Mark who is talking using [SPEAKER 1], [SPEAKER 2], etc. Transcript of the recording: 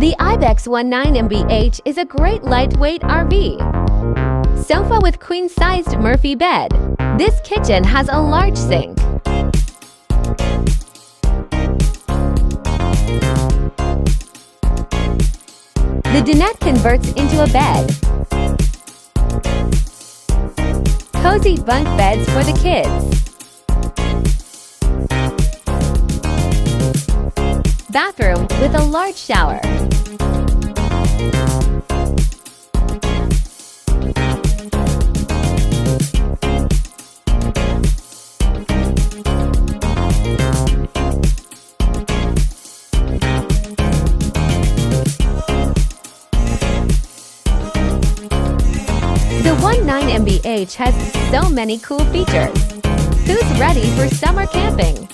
[SPEAKER 1] The IBEX 19MBH is a great lightweight RV. Sofa with queen-sized Murphy bed. This kitchen has a large sink. The dinette converts into a bed. Cozy bunk beds for the kids. Bathroom with a large shower. The 19MBH has so many cool features. Who's ready for summer camping?